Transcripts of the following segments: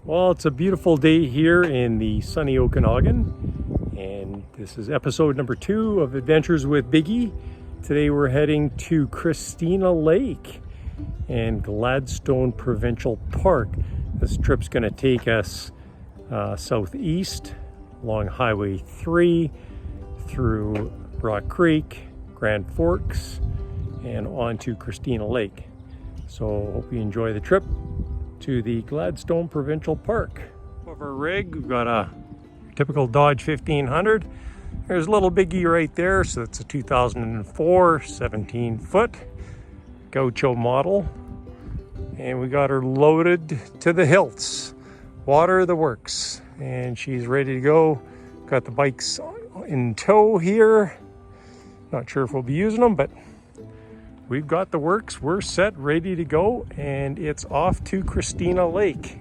Well, it's a beautiful day here in the sunny Okanagan, and this is episode number 2 of Adventures with Biggie. Today we're heading to Christina Lake and Gladstone Provincial Park. This trip's going to take us southeast along Highway 3 through Rock Creek, Grand Forks, and on to Christina Lake. So hope you enjoy the trip to the Gladstone Provincial Park. Of our rig, we've got a typical Dodge 1500. There's a little Biggie right there, so it's a 2004 17-foot Gaucho model. And we got her loaded to the hilts. Water the works. And she's ready to go. Got the bikes in tow here. Not sure if we'll be using them, but we've got the works, we're set, ready to go, and it's off to Christina Lake.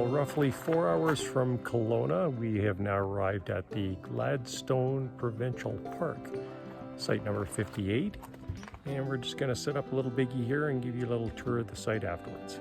Roughly 4 hours from Kelowna, we have now arrived at the Gladstone Provincial Park, site number 58, and we're just going to set up a little Biggie here and give you a little tour of the site afterwards.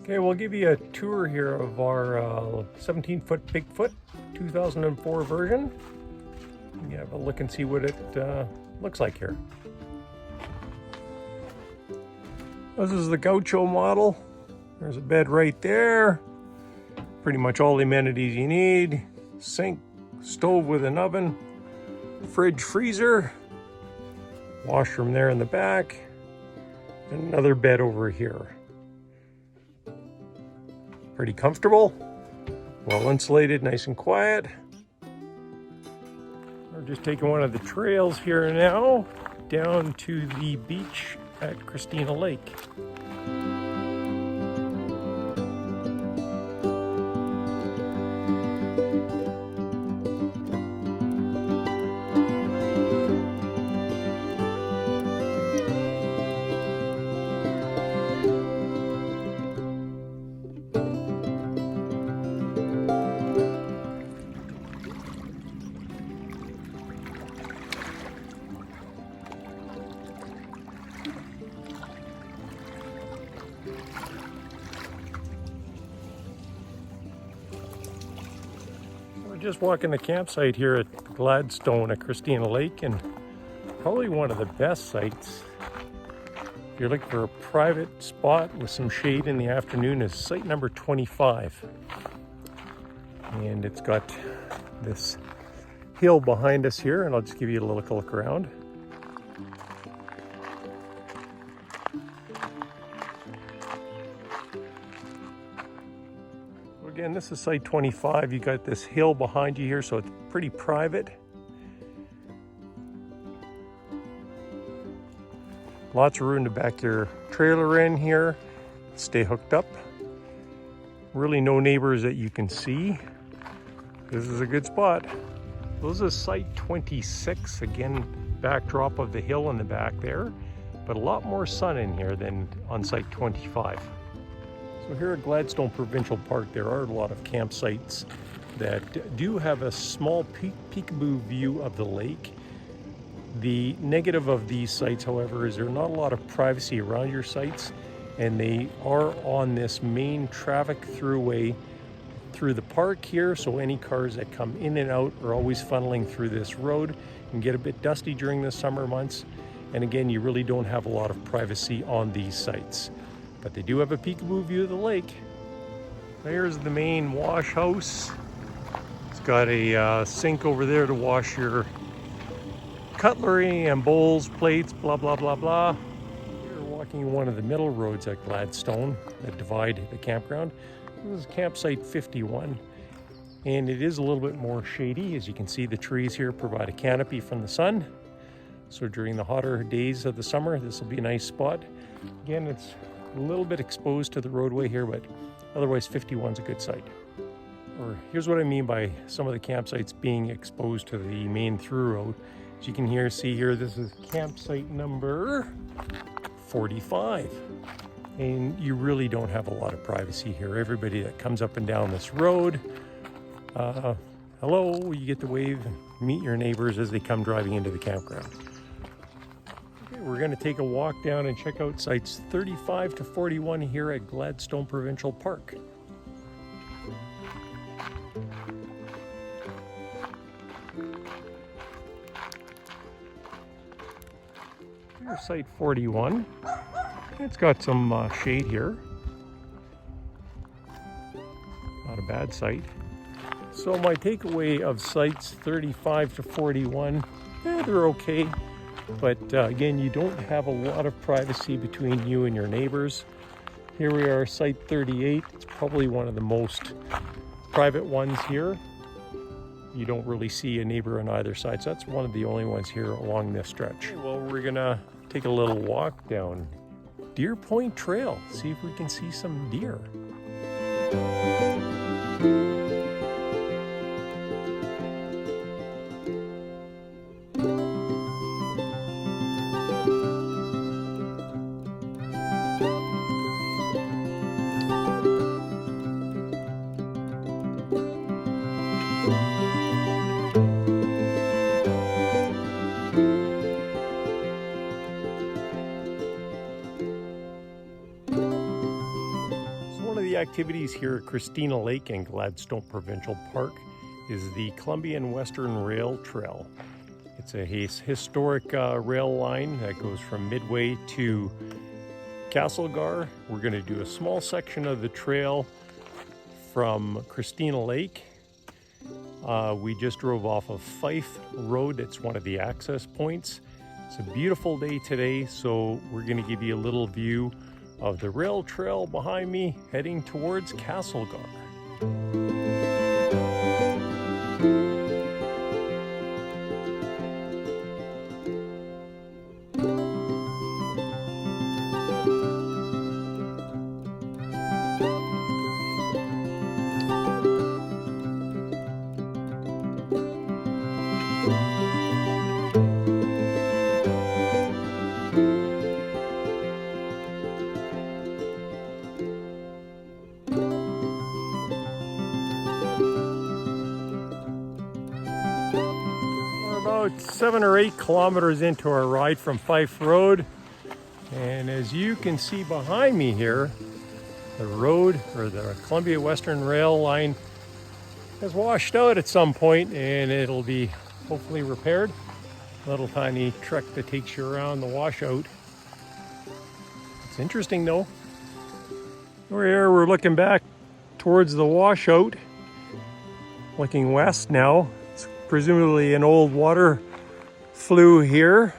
Okay, we'll give you a tour here of our 17-foot Bigfoot 2004 version. You have a look and see what it looks like here. This is the Gaucho model. There's a bed right there. Pretty much all the amenities you need. Sink, stove with an oven, fridge, freezer, washroom there in the back, and another bed over here. Pretty comfortable, well insulated, nice and quiet. We're just taking one of the trails here now down to the beach at Christina Lake. Just walking the campsite here at Gladstone at Christina Lake, and probably one of the best sites if you're looking for a private spot with some shade in the afternoon is site number 25. And it's got this hill behind us here, and I'll just give you a little look around. Again, this is site 25. You got this hill behind you here, so it's pretty private. Lots of room to back your trailer in here, stay hooked up. Really no neighbors that you can see. This is a good spot. This is site 26. Again, backdrop of the hill in the back there, but a lot more sun in here than on site 25. So here at Gladstone Provincial Park, there are a lot of campsites that do have a small peekaboo view of the lake. The negative of these sites, however, is there's not a lot of privacy around your sites, and they are on this main traffic throughway through the park here, so any cars that come in and out are always funneling through this road and get a bit dusty during the summer months. And again, you really don't have a lot of privacy on these sites. But they do have a peekaboo view of the lake. There's the main wash house. It's got a sink over there to wash your cutlery and bowls, plates, blah, blah, blah, blah. We're walking one of the middle roads at Gladstone that divide the campground. This is campsite 51, and it is a little bit more shady. As you can see, the trees here provide a canopy from the sun. So during the hotter days of the summer, this will be a nice spot. Again, it's a little bit exposed to the roadway here, but otherwise 51's a good site. Or here's what I mean by some of the campsites being exposed to the main through road. As you can see here, this is campsite number 45. And you really don't have a lot of privacy here. Everybody that comes up and down this road, hello, you get to wave and meet your neighbors as they come driving into the campground. We're going to take a walk down and check out sites 35 to 41 here at Gladstone Provincial Park. Here's site 41. It's got some shade here. Not a bad site. So my takeaway of sites 35 to 41, they're okay. But again, you don't have a lot of privacy between you and your neighbors. Here we are, site 38. It's probably one of the most private ones here. You don't really see a neighbor on either side, so that's one of the only ones here along this stretch. Okay, well, we're gonna take a little walk down Deer Point Trail, see if we can see some deer. the activities here at Christina Lake and Gladstone Provincial Park is the Columbia and Western Rail Trail. It's a historic rail line that goes from Midway to Castlegar. We're going to do a small section of the trail from Christina Lake. We just drove off of Fife Road. It's one of the access points. It's a beautiful day today, so we're going to give you a little view of the rail trail behind me heading towards Castlegar. About 7 or 8 kilometers into our ride from Fife Road, and as you can see behind me here, the road, or the Columbia Western Rail line, has washed out at some point, and it'll be hopefully repaired. Little tiny trek that takes you around the washout. It's interesting though. We're looking back towards the washout, looking west now. Presumably an old water flue here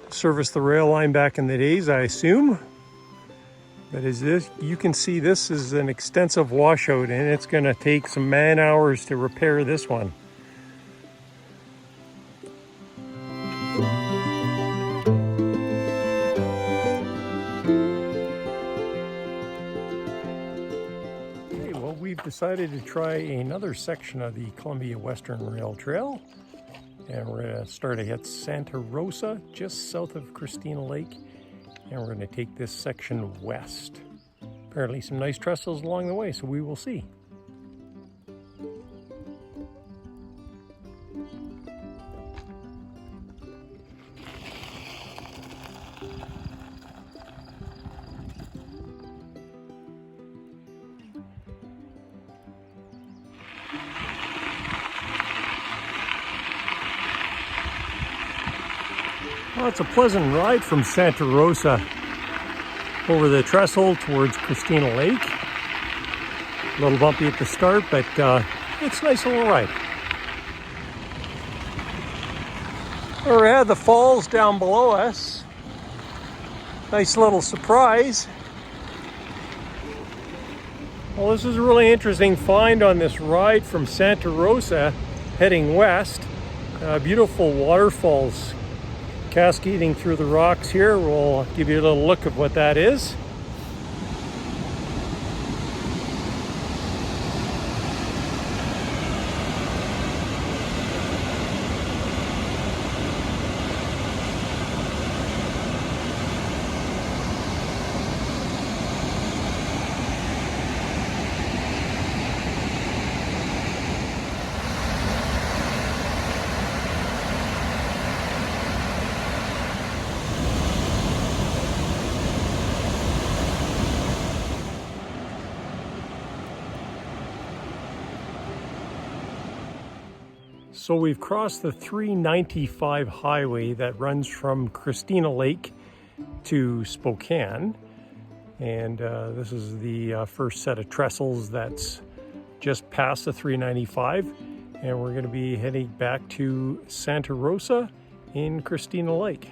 to service the rail line back in the days, I assume. But as this, you can see, this is an extensive washout, and it's going to take some man hours to repair this one. We've decided to try another section of the Columbia Western Rail Trail, and we're going to start at Santa Rosa, just south of Christina Lake, and we're going to take this section west. Apparently some nice trestles along the way, so we will see. Well, it's a pleasant ride from Santa Rosa over the trestle towards Christina Lake. A little bumpy at the start, but it's a nice little ride. We had the falls down below us. Nice little surprise. Well, this is a really interesting find on this ride from Santa Rosa heading west. Beautiful waterfalls cascading through the rocks here. We'll give you a little look of what that is. So we've crossed the 395 highway that runs from Christina Lake to Spokane. And this is the first set of trestles that's just past the 395. And we're going to be heading back to Santa Rosa in Christina Lake.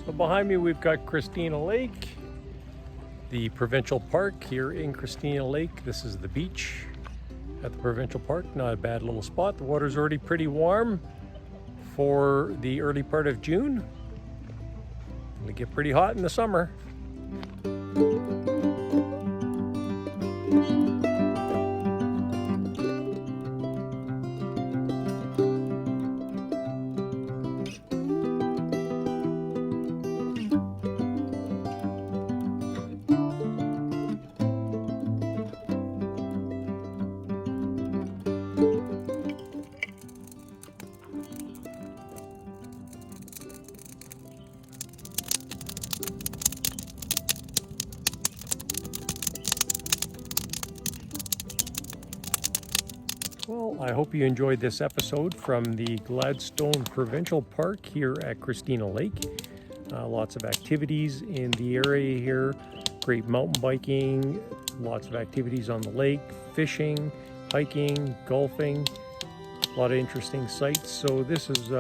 So behind me we've got Christina Lake, the provincial park here in Christina Lake. This is the beach at the provincial park. Not a bad little spot. The water's already pretty warm for the early part of June. It'll get pretty hot in the summer. Well, I hope you enjoyed this episode from the Gladstone Provincial Park here at Christina Lake. Lots of activities in the area here, great mountain biking, lots of activities on the lake, fishing, hiking, golfing, a lot of interesting sights. So this is,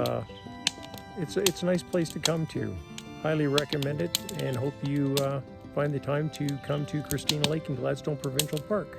it's a nice place to come to. Highly recommend it, and hope you find the time to come to Christina Lake in Gladstone Provincial Park.